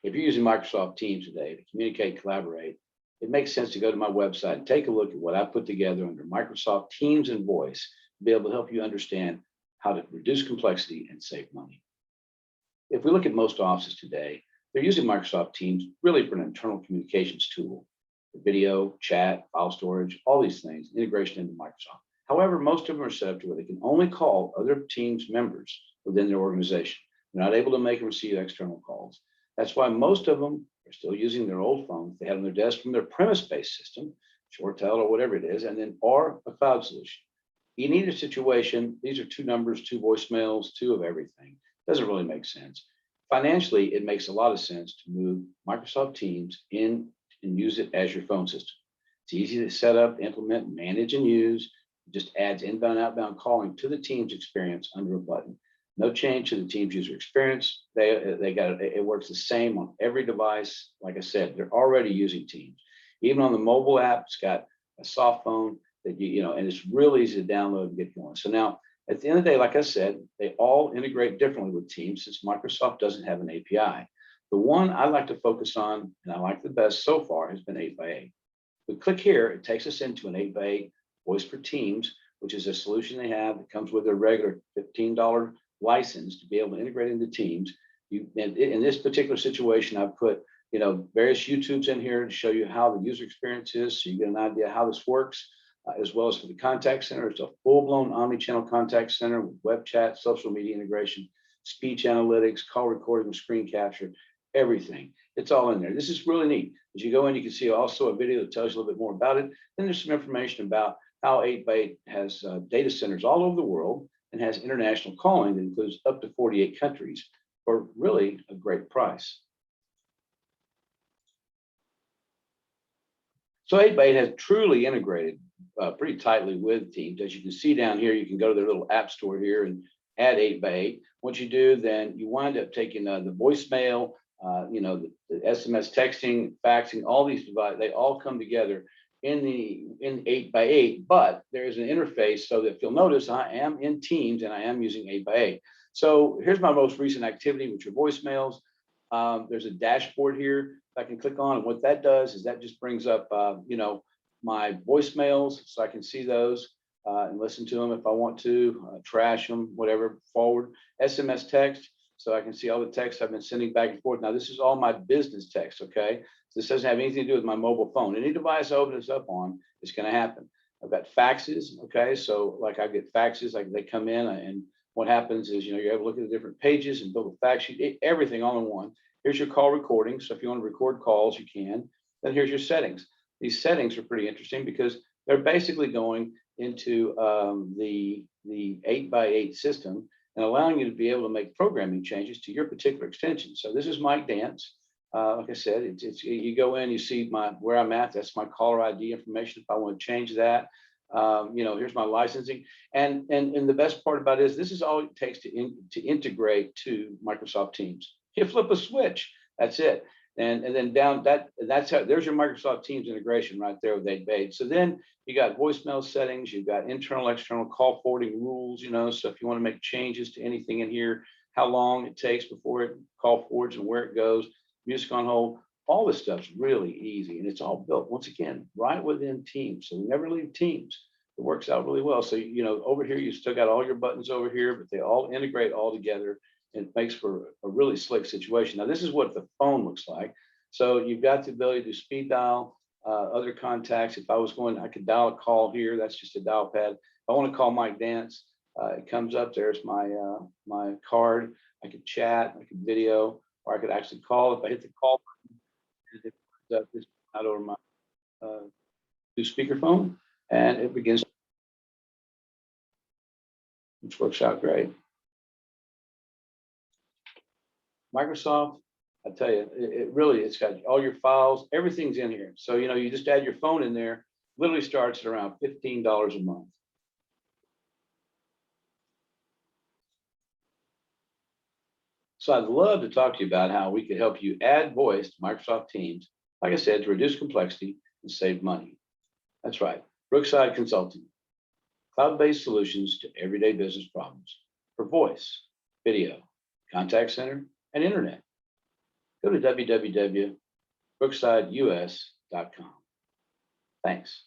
If you're using Microsoft Teams today to communicate, collaborate, it makes sense to go to my website and take a look at what I put together under Microsoft Teams and Voice to be able to help you understand how to reduce complexity and save money. If we look at most offices today, they're using Microsoft Teams really for an internal communications tool, for video, chat, file storage, all these things, integration into Microsoft. However, most of them are set up to where they can only call other Teams members within their organization. They're not able to make and receive external calls. That's why most of them are still using their old phones they have on their desk from their premise-based system, ShoreTel or whatever it is, and then or a cloud solution. You need a situation, these are two numbers, two voicemails, two of everything. Doesn't really make sense. Financially, it makes a lot of sense to move Microsoft Teams in and use it as your phone system. It's easy to set up, implement, manage, and use. It just adds inbound, outbound calling to the Teams experience under a button. No change to the Teams user experience. It works the same on every device. Like I said, they're already using Teams. Even on the mobile app, it's got a soft phone that and it's really easy to download and get going. So now, at the end of the day, like I said, they all integrate differently with Teams since Microsoft doesn't have an API. The one I like to focus on, and I like the best so far, has been 8x8. We click here, it takes us into an 8x8 Voice for Teams, which is a solution they have that comes with a regular $15 license to be able to integrate into Teams. In this particular situation, I've put various YouTubes in here to show you how the user experience is, so you get an idea how this works. As well as for the contact center. It's a full-blown omni-channel contact center with web chat, social media integration, speech analytics, call recording, screen capture, everything. It's all in there. This is really neat. As you go in, you can see also a video that tells you a little bit more about it. Then there's some information about how 8x8 has data centers all over the world and has international calling that includes up to 48 countries for really a great price. So 8x8 has truly integrated pretty tightly with Teams. As you can see down here, you can go to their little app store here and add 8x8. Once you do, then you wind up taking the voicemail, the SMS texting, faxing, all these devices, they all come together in 8x8, but there is an interface so that if you'll notice, I am in Teams and I am using 8x8. So here's my most recent activity with your voicemails. There's a dashboard here I can click on, and what that does is that just brings up, my voicemails, so I can see those and listen to them if I want to, trash them, whatever, forward. SMS text, so I can see all the texts I've been sending back and forth. Now, this is all my business text, okay? So this doesn't have anything to do with my mobile phone. Any device I open this up on, it's going to happen. I've got faxes, okay? So like I get faxes, like they come in, and what happens is, you're able to look at the different pages and build a fact sheet, everything all in one. Here's your call recording. So if you want to record calls, you can. Then here's your settings. These settings are pretty interesting because they're basically going into the 8x8 system and allowing you to be able to make programming changes to your particular extension. So this is Mike Dance. Like I said, it's you go in, you see where I'm at. That's my caller ID information. If I want to change that, here's my licensing. And the best part about it is this is all it takes to integrate to Microsoft Teams. You flip a switch. That's it. And then that's how, there's your Microsoft Teams integration right there with 8x8. So then you got voicemail settings, you've got internal, external call forwarding rules, so if you want to make changes to anything in here, how long it takes before it call forwards and where it goes, music on hold, all this stuff's really easy. And it's all built, once again, right within Teams. So we never leave Teams. It works out really well. So, over here, you still got all your buttons over here, but they all integrate all together. It makes for a really slick situation. Now, this is what the phone looks like. So you've got the ability to speed dial other contacts. If I was going, I could dial a call here. That's just a dial pad. If I want to call Mike Dance, it comes up. There's my card. I could chat, I could video, or I could actually call. If I hit the call button, it comes up this out over my new speakerphone, and it begins, which works out great. Microsoft, I tell you, it's got all your files, everything's in here. So, you just add your phone in there, literally starts at around $15 a month. So I'd love to talk to you about how we could help you add voice to Microsoft Teams, like I said, to reduce complexity and save money. That's right, Brookside Consulting, cloud-based solutions to everyday business problems for voice, video, contact center, and internet. Go go to www.brooksideus.com. Thanks.